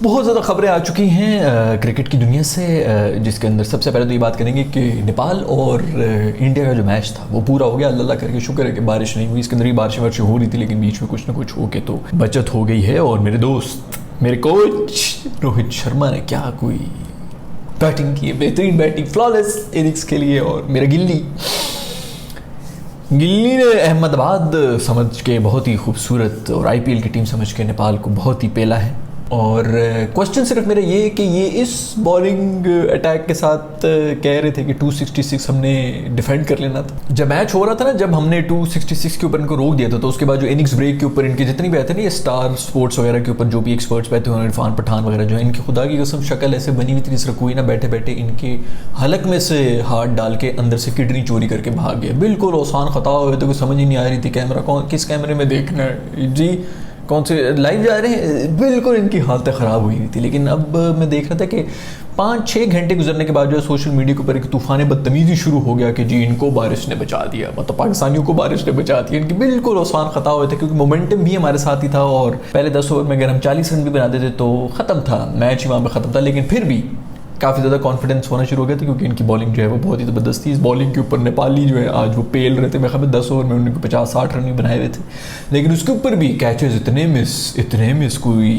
बहुत ज़्यादा खबरें आ चुकी हैं क्रिकेट की दुनिया से, जिसके अंदर सबसे पहले तो ये बात करेंगे कि नेपाल और इंडिया का जो मैच था वो पूरा हो गया। अल्लाह करके शुक्र है कि बारिश नहीं हुई। इसके अंदर ही बारिश हो रही थी, लेकिन बीच में कुछ ना कुछ हो के तो बचत हो गई है। और मेरे दोस्त, मेरे कोच रोहित शर्मा ने क्या कोई बैटिंग की है, बेहतरीन बैटिंग, फ्लॉलेस इनिंग्स के लिए। और मेरा गिल्ली ने अहमदाबाद समझ के बहुत ही खूबसूरत और आईपीएल की टीम समझ के नेपाल को बहुत ही पेला है। और क्वेश्चन सिर्फ मेरा ये है कि ये इस बॉलिंग अटैक के साथ कह रहे थे कि 266 हमने डिफेंड कर लेना था। जब मैच हो रहा था ना, जब हमने 266 के ऊपर इनको रोक दिया था, तो उसके बाद जो इनिंग्स ब्रेक के ऊपर इनके जितनी भी आते हैं ना, ये स्टार स्पोर्ट्स वगैरह के ऊपर जो भी एक्सपर्ट्स बैठे हुए हैं, इरफान पठान वगैरह जो है, इनकी खुदा की कसम शक्ल ऐसे बनी हुई थी जिस तरह कोई ना बैठे बैठे इनके हलक में से हाथ डाल के अंदर से किडनी चोरी करके भाग गया। बिल्कुल आसान खता हुए तो कोई समझ ही नहीं आ रही थी कैमरा किस कैमरे में देखना है जी, कौन से लाइव जा रहे हैं। बिल्कुल इनकी हालत ख़राब हुई थी। लेकिन अब मैं देख रहा था कि 5-6 घंटे गुजरने के बाद जो है सोशल मीडिया के ऊपर एक तूफ़ान बदतमीज़ी शुरू हो गया कि जी इनको बारिश ने बचा दिया, मतलब पाकिस्तानियों को बारिश ने बचा दिया। इनकी बिल्कुल आसान खता हुए थे, क्योंकि मोमेंटम भी हमारे साथ ही था। और पहले 10 ओवर में अगर हम 40 रन भी बना देते तो ख़त्म था मैच, ही वहाँ पर ख़त्म था। लेकिन फिर भी काफ़ी ज़्यादा कॉन्फिडेंस होना शुरू हो गया था, क्योंकि इनकी बॉलिंग जो है वो बहुत ही ज़बरदस्त थी। इस बॉलिंग के ऊपर नेपाली जो है आज वो पेल रहे थे। मैं खबर 10 ओवर में उन्होंने 50-60 रन भी बनाए हुए थे, लेकिन उसके ऊपर भी कैचेस इतने मिस कोई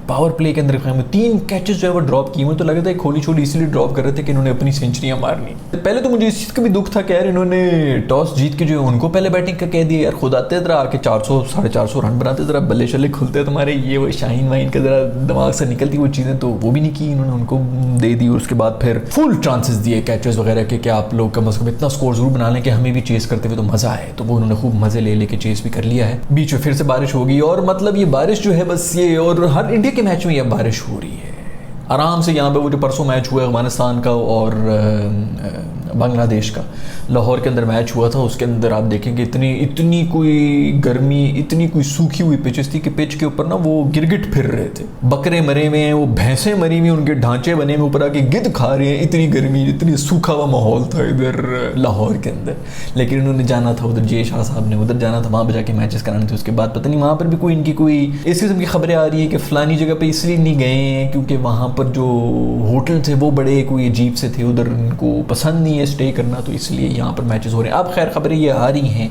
पावर प्ले के अंदर 3 कैचेस जो है वो ड्रॉप किए। मुझे तो लगा था खोली छोली इसीलिए ड्रॉप कर रहे थे कि इन्होंने अपनी सेंचुरियाँ मारनी। पहले तो मुझे इस चीज़ का भी दुख था कि यार इन्होंने टॉस जीत के जो है उनको पहले बैटिंग का कह दिया। यार खुद आते ज़रा आके 400-450 रन बनाते, ज़रा बल्ले शल्ले खुलते तुम्हारे, ये वो शाहीन वाइन का ज़रा दिमाग से निकलती वो चीज़ें, तो वो भी नहीं की इन्होंने, उनको दे दी। और उसके बाद फिर फुल चांसेस दिए कैचेस वगैरह के कि आप लोग कम से कम इतना स्कोर जरूर बना लें कि हमें भी चेस करते हुए तो मज़ा आए। तो वो उन्होंने खूब मज़े ले लेके चेस भी कर लिया है। बीच में फिर से बारिश हो गई, और मतलब ये बारिश जो है बस ये, और हर इंडिया के मैच में ये बारिश हो रही है आराम से। यहाँ पे वो जो परसों मैच हुआ अफगानिस्तान का और बांग्लादेश का, लाहौर के अंदर मैच हुआ था, उसके अंदर आप देखेंगे इतनी कोई गर्मी, इतनी कोई सूखी हुई पिचेस थी कि पिच के ऊपर ना वो गिरगिट फिर रहे थे, बकरे मरे हुए हैं, वो भैंसें मरी हुई, उनके ढांचे बने हुए, ऊपर आके गिद्ध खा रहे हैं। इतनी गर्मी, इतनी सूखा हुआ माहौल था इधर लाहौर के अंदर। लेकिन उन्होंने जाना था उधर, जे शाह साहब ने उधर जाना था, वहाँ पर जाके मैचेस कराने थे। उसके बाद पता नहीं वहाँ पर भी कोई इनकी कोई इस किस्म की खबरें आ रही है कि फलानी जगह पर इसलिए नहीं गए हैं क्योंकि वहाँ पर जो होटल थे वो बड़े कोई अजीब से थे, उधर उनको पसंद नहीं है स्टे करना, तो इसलिए यहाँ पर मैचेस हो रहे हैं। अब खैर खबरें ये आ रही हैं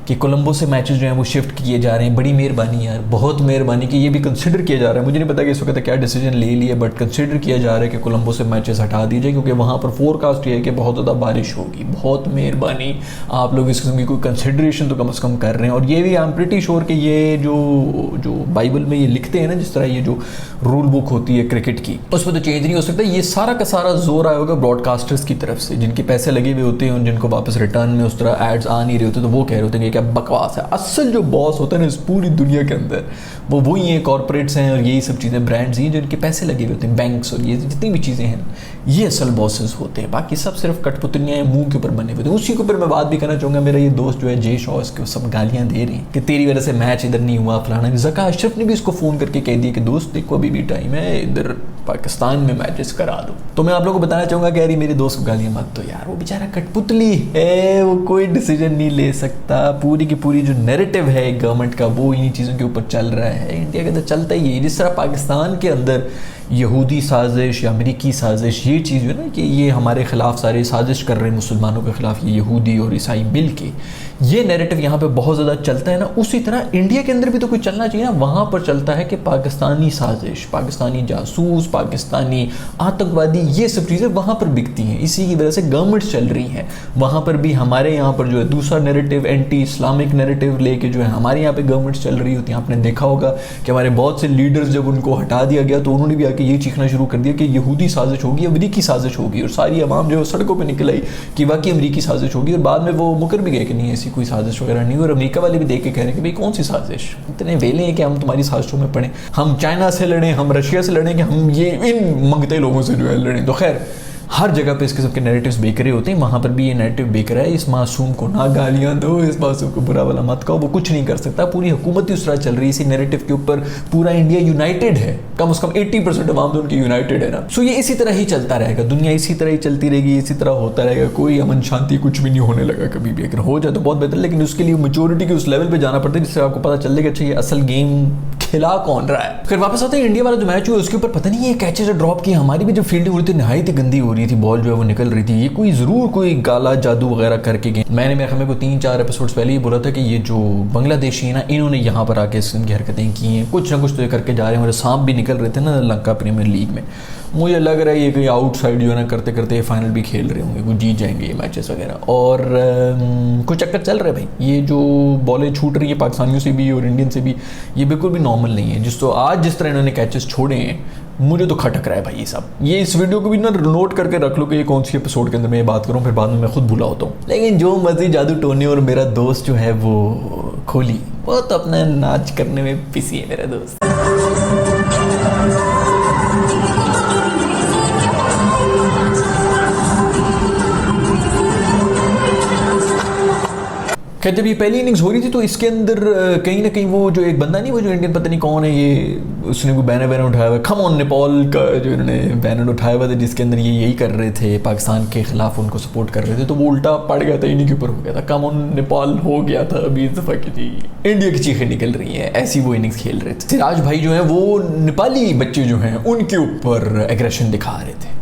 कि कोलंबो से मैचेस जो हैं वो शिफ्ट किए जा रहे हैं। बड़ी मेहरबानी यार, बहुत मेहरबानी कि ये भी कंसिडर किया जा रहा है। मुझे नहीं पता कि इस वक्त क्या डिसीजन ले लिया, बट कंसिडर किया जा रहा है कि कोलंबो से मैचेस हटा दिए जाए, क्योंकि वहाँ पर फोरकास्ट ये है कि बहुत ज़्यादा बारिश होगी। बहुत मेहरबानी, आप लोग इस किस्म की कोई कंसिडरेशन तो कम से कम कर रहे हैं। और ये भी आई एम प्रीटी श्योर कि ये जो बाइबल में ये लिखते हैं ना, जिस तरह ये जो रूल बुक होती है क्रिकेट की, उस पर तो चेंज नहीं हो सकता। ये सारा का सारा जोर आया होगा ब्रॉडकास्टर्स की तरफ से, जिनके पैसे लगे हुए होते हैं, जिनको वापस रिटर्न में उस तरह एड्स आ नहीं रहे होते, तो वो कह रहे होते हैं कि क्या बकवास है। असल जो बॉस होता है ना इस पूरी दुनिया के अंदर, वो वही हैं, कॉर्पोरेट्स हैं, और यही सब चीज़ें, ब्रांड्स ही, जिनके पैसे लगे हुए होते हैं, बैंक्स और ये जितनी भी चीज़ें हैं, ये असल बॉसेस होते हैं। बाकी सब सिर्फ कठपुतलियाँ मुंह के ऊपर बने हुए थे। उसी के ऊपर मैं बात भी करना चाहूँगा। मेरा ये दोस्त जो है जे शॉ, इसको सब गालियाँ दे रहे हैं कि तेरी वजह से मैच इधर नहीं हुआ, फलाना। ज़का अशरफ ने भी इसको फ़ोन करके कह दिया कि दोस्त देखो अभी भी टाइम है, इधर पाकिस्तान में मैचेस करा दो। तो मैं आप लोगों को बताना चाहूँगा कि यार मेरे दोस्त को गालियाँ मत दो यार, वो बेचारा कठपुतली है, वो कोई डिसीजन नहीं ले सकता। पूरी की पूरी जो नैरेटिव है गवर्नमेंट का वो इन्हीं चीज़ों के ऊपर चल रहा है। इंडिया के अंदर चलता ही है। जिस तरह पाकिस्तान के अंदर यहूदी साजिश या अमेरिकी साजिश, ये चीज़ है ना कि ये हमारे ख़िलाफ़ सारे साजिश कर रहे हैं मुसलमानों के ख़िलाफ़, ये यहूदी और ईसाई मिल के, ये नैरेटिव यहाँ पे बहुत ज़्यादा चलता है ना। उसी तरह इंडिया के अंदर भी तो कुछ चलना चाहिए ना। वहाँ पर चलता है कि पाकिस्तानी साजिश, पाकिस्तानी जासूस, पाकिस्तानी आतंकवादी, ये सब चीज़ें वहाँ पर बिकती हैं। इसी की वजह से गवर्नमेंट चल रही हैं। वहाँ पर भी हमारे यहाँ पर जो है दूसरा नैरेटिव, एंटी इस्लामिक नैरेटिव लेके जो है हमारे यहाँ पर गवर्नमेंट चल रही होती है। आपने देखा होगा कि हमारे बहुत से लीडर्स जब उनको हटा दिया गया तो उन्होंने भी आके ये चीखना शुरू कर दिया कि यहूदी साजिश होगी, अमरीकी साजिश होगी, और सारी अवाम जो है सड़कों पर निकल आई कि वाकई अमरीकी साजिश होगी। और बाद में वो मुकर भी गए कि नहीं ऐसी कोई साजिश वगैरह नहीं। और अमेरिका वाले भी देख के कह रहे हैं कि भाई कौन सी साजिश, इतने वेले हैं कि हम तुम्हारी साजिशों में पड़े, हम चाइना से लड़ें, हम रशिया से लड़ें, कि हम ये इन मंगते लोगों से जो है लड़ें। तो खैर हर जगह पे इस किस्म के नैरेटिव्स बेच रहे होते हैं, वहाँ पर भी ये नैरेटिव बेच रहा है इस मासूम को ना गालियाँ दो, इस मासूम को बुरा भला मत कहो, वो कुछ नहीं कर सकता। पूरी हुकूमत ही उस तरह चल रही है इसी नैरेटिव के ऊपर, पूरा इंडिया यूनाइटेड है, कम से कम 80% अवाम तो उनकी यूनाइटेड है ना। सो ये इसी तरह ही चलता रहेगा, दुनिया इसी तरह ही चलती रहेगी, इसी तरह होता रहेगा, कोई अमन शांति कुछ भी नहीं होने लगा कभी भी। अगर हो जाए तो बहुत बेहतर, लेकिन उसके लिए मेजोरिटी के उस लेवल पे जाना पड़ता है जिससे आपको पता चल जाएगा अच्छा ये असल गेम खिला कौन रहा है। फिर वापस आते हैं, इंडिया वाला जो मैच हुआ उसके ऊपर पता नहीं ये कैचेस ड्रॉप की, हमारी भी जो फील्डिंग हो रही थी नहायत ही गंदी हो रही थी, बॉल जो है वो निकल रही थी। ये कोई जरूर कोई गाला जादू वगैरह करके गए। मैंने मेरे ख्याल में 3-4 एपिसोड्स पहले ही बोला था कि ये जो बांग्लादेशी है ना, इन्होंने यहाँ पर आके इस की हरकतें की हैं, कुछ ना कुछ तो ये करके जा रहे हैं। मेरे सांप भी निकल रहे थे ना लंका प्रीमियर लीग में, मुझे लग रहा है ये कोई आउटसाइड जो है ना करते करते ये फाइनल भी खेल रहे होंगे, वो जीत जाएंगे ये मैचेस वगैरह। और कुछ चक्कर चल रहे भाई, ये जो बॉलें छूट रही है पाकिस्तानियों से भी और इंडियन से भी, ये बिल्कुल भी नॉर्मल नहीं है। आज जिस तरह इन्होंने कैचेस छोड़े हैं, मुझे तो खटक रहा है भाई ये सब। ये इस वीडियो को भी ना नोट करके रख लो कि ये कौन सी एपिसोड के अंदर मैं ये बात करूँ, फिर बाद में मैं खुद भूला होता हूँ। लेकिन जो मर्जी जादू टोनी और मेरा दोस्त जो है वो खोली, वो तो अपना नाच करने में पिसी है मेरा दोस्त। खैर जब ये पहली इनिंग्स हो रही थी तो इसके अंदर कहीं ना कहीं वो जो एक बंदा नहीं, वो जो इंडियन पता नहीं कौन है ये, उसने वो बैनर उठाया हुआ, खम ऑन नेपाल का जो इन्होंने बैनर उठाया हुआ था, जिसके अंदर ये यही कर रहे थे, पाकिस्तान के खिलाफ उनको सपोर्ट कर रहे थे, तो वो उल्टा पड़ गया था, इन्हीं के ऊपर हो गया था, कम ऑन नेपाल हो गया था। अभी इस दफ़ा की इंडिया की चीखें निकल रही हैं, ऐसी वो इनिंग्स खेल रहे थे। सिराज भाई जो है वो नेपाली बच्चे जो हैं उनके ऊपर एग्रेशन दिखा रहे थे।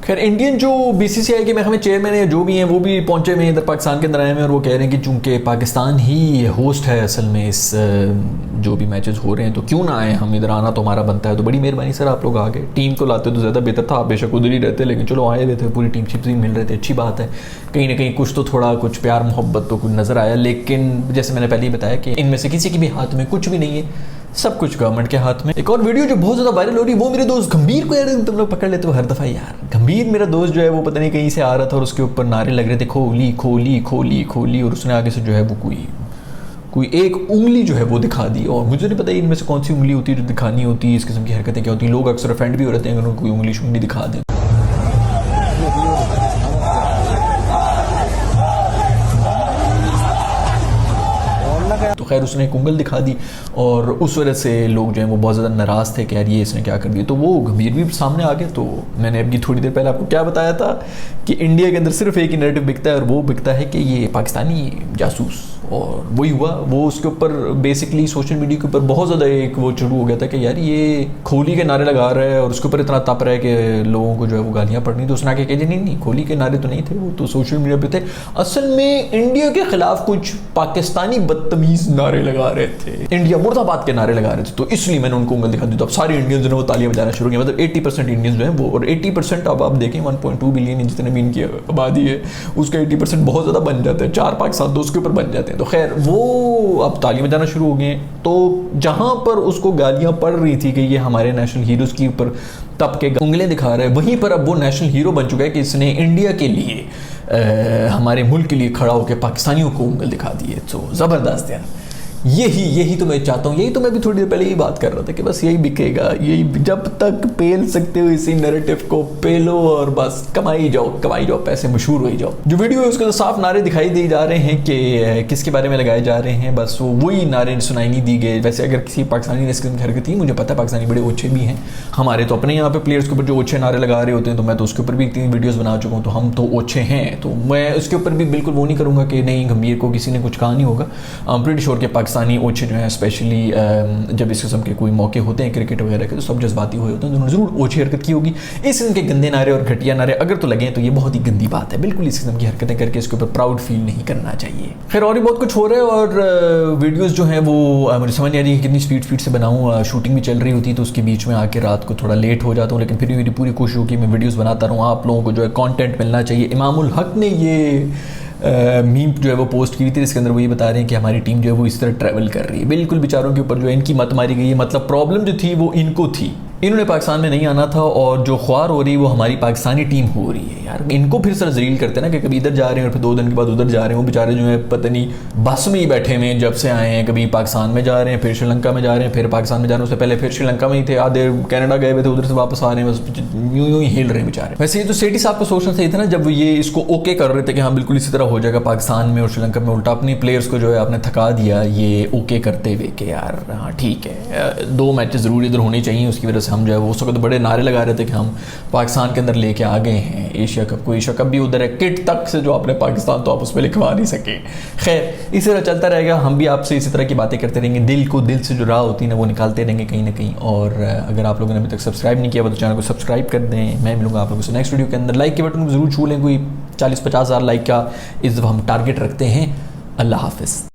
खैर इंडियन जो बीसीसीआई के महकमे चेयरमैन है जो भी हैं, वो भी पहुंचे हुए इधर पाकिस्तान के अंदर आए हुए हैं, और वो कह रहे हैं कि चूंकि पाकिस्तान ही होस्ट है असल में इस जो भी मैचेस हो रहे हैं, तो क्यों ना आए हम, इधर आना तो हमारा बनता है। तो बड़ी मेहरबानी सर आप लोग आ गए, टीम को लाते तो ज़्यादा बेहतर था, आप बेशक उधर ही रहते, लेकिन चलो आए हुए थे, पूरी टीम शिप से मिल रहे थे, अच्छी बात है। कहीं ना कहीं कुछ तो थोड़ा कुछ प्यार मोहब्बत तो कुछ नज़र आया, लेकिन जैसे मैंने पहले ही बताया कि इनमें से किसी के भी हाथ में कुछ भी नहीं है, सब कुछ गवर्नमेंट के हाथ में। एक और वीडियो जो बहुत ज़्यादा वायरल हो रही है वो मेरे दोस्त गंभीर को, यार तुम लोग पकड़ लेते हो हर दफ़ा यार। गंभीर मेरा दोस्त जो है वो पता नहीं कहीं से आ रहा था और उसके ऊपर नारे लग रहे थे खोली खोली खोली खोली, और उसने आगे से जो है वो कोई एक उंगली जो है वो दिखा दी, और मुझे नहीं पता इनमें से कौन सी उंगली होती है जो दिखानी होती है, इस किस्म की हरकतें क्या होती हैं। लोग अक्सर ऑफेंड भी हो रहते हैं अगर उनको कोई उंगली दिखा दें। तो खैर उसने एक उंगल दिखा दी और उस वजह से लोग जो हैं वो बहुत ज़्यादा नाराज़ थे कि यार ये इसने क्या कर दिया। तो वो गंभीर भी सामने आ गए। तो मैंने अभी थोड़ी देर पहले आपको क्या बताया था कि इंडिया के अंदर सिर्फ एक ही नैरेटिव बिकता है और वो बिकता है कि ये पाकिस्तानी जासूस, और वही हुआ। वो उसके ऊपर बेसिकली सोशल मीडिया के ऊपर बहुत ज़्यादा एक वो शुरू हो गया था कि यार ये खोली के नारे लगा रहा है और उसके ऊपर इतना तप रहा है कि लोगों को जो है वो गालियाँ पड़नी। तो उसने आके कहा नहीं खोली के नारे तो नहीं थे, वो तो सोशल मीडिया पे थे, असल में इंडिया के खिलाफ कुछ पाकिस्तानी बदतमीज नारे लगा रहे थे, इंडिया मुर्दाबाद के नारे लगा रहे थे। तो इसलिए मैंने उनको उंगल दिखा दी। तो अब सारे इंडियंस ने वो तालियां बजाना शुरू किया, मतलब 80% इंडियंस जो है वो, और 80% अब आप देखें 1.2 बिलियन जितने भी इनकी आबादी है उसका 80% बहुत ज़्यादा बन जाता है, 4-5-7 उसके ऊपर बन जाते हैं। तो खैर वो अब तालियां बजाना शुरू हो गए। तो जहाँ पर उसको गालियाँ पड़ रही थी कि ये हमारे नेशनल हीरोज़ के ऊपर तब के उंगलें दिखा रहे हैं, वहीं पर अब वो नेशनल हीरो बन चुका है कि इसने इंडिया के लिए हमारे मुल्क के लिए खड़ा होकर पाकिस्तानियों को उंगल दिखा दी है। तो ज़बरदस्त यार, यही तो मैं चाहता हूँ, यही तो मैं भी थोड़ी देर पहले ही बात कर रहा था कि बस यही बिकेगा, यही जब तक पेल सकते हो इसी नैरेटिव को पेलो और बस कमाई जाओ पैसे, मशहूर हो ही जाओ। जो वीडियो है उसके साफ नारे दिखाई दिए जा रहे हैं कि किसके बारे में लगाए जा रहे हैं, बस वही नारे सुनाई नहीं दी गए। वैसे अगर किसी पाकिस्तानी ने इसकी हरकत थी, मुझे पता है पाकिस्तानी बड़े ओछे भी हैं, हमारे तो अपने यहाँ पे प्लेयर्स के ऊपर जो ओछे नारे लगा रहे होते हैं, तो मैं तो उसके ऊपर भी 3 वीडियोज़ बना चुका हूँ, तो हम तो ओछे हैं। तो मैं उसके ऊपर भी बिल्कुल वो नहीं करूँगा कि नहीं गंभीर को किसी ने कुछ कहा नहीं होगा। आई एम प्रीटी श्योर के पाकिस्तानी ओछे जो है स्पेशली जब इस किस्म के कोई मौके होते हैं क्रिकेट वगैरह के, तो सब जज्बाती हुए होते हैं, उन्होंने जरूर ओछी हरकत की होगी। इस किस्म के गंदे नारे और घटिया नारे अगर तो लगे तो ये बहुत ही गंदी बात है, बिल्कुल इस किस्म की हरकतें करके इसके ऊपर प्राउड फील नहीं करना चाहिए। खैर और भी बहुत कुछ हो रहा है, और वीडियोज़ जो हैं वो मुझे समझ नहीं आ रही है कितनी स्पीड से बनाऊँ। शूटिंग भी चल रही होती है तो उसके बीच में आके रात को थोड़ा लेट हो जाता हूँ, लेकिन फिर भी मेरी पूरी कोशिश होगी मैं वीडियोज़ बनाता रहूँ, आप लोगों को जो है कॉन्टेंट मिलना चाहिए। इमामुल हक ने ये मीम जो है वो पोस्ट की थी, इसके अंदर वही बता रहे हैं कि हमारी टीम जो है वो इस तरह ट्रैवल कर रही है। बिल्कुल बेचारों के ऊपर जो है इनकी मत मारी गई है, मतलब प्रॉब्लम जो थी वो इनको थी, इन्होंने पाकिस्तान में नहीं आना था और जो ख्वार हो रही है वो हमारी पाकिस्तानी टीम हो रही है यार। इनको फिर सर जलील करते हैं ना कि कभी इधर जा रहे हैं और फिर 2 दिन के बाद उधर जा रहे हैं। वो बेचारे जो है पता नहीं बस में ही बैठे हुए हैं जब से आए हैं, कभी पाकिस्तान में जा रहे हैं, फिर श्रीलंका में जा रहे हैं, फिर पाकिस्तान में जा रहे हैं, उससे पहले फिर श्रीलंका में ही थे, आधे कनाडा गए हुए थे, उधर से वापस आ रहे हैं, बस यूं ही हिल रहे हैं बेचारे। वैसे ये तो सेठी साहब को सोचना सही था ना जब ये इसको ओके कर रहे थे कि हाँ बिल्कुल इसी तरह हो जाएगा पाकिस्तान में और श्रीलंका में। उल्टा अपनी प्लेयर्स को जो है आपने थका दिया ये ओके करते हुए कि यार हाँ ठीक है 2 मैचेस ज़रूर इधर होने चाहिए। उसकी वजह से हम जो है वो उस वक्त बड़े नारे लगा रहे थे कि हम पाकिस्तान के अंदर लेके आ गए हैं एशिया कप को। एशिया कप भी उधर है, किट तक से जो आपने पाकिस्तान तो आप उस पर लिखवा नहीं सके। खैर इसी तरह चलता रहेगा, हम भी आपसे इसी तरह की बातें करते रहेंगे, दिल से जो राह होती है ना वो निकालते रहेंगे कहीं ना कहीं। और अगर आप लोगों ने अभी तक सब्सक्राइब नहीं किया तो चैनल को सब्सक्राइब कर दें। मैं मिलूंगा आप लोगों से नेक्स्ट वीडियो के अंदर। लाइक के बटन को जरूर छू लें, कोई 40-50 हज़ार लाइक का इस दफ़ा हम टारगेट रखते हैं। अल्लाह हाफिज़।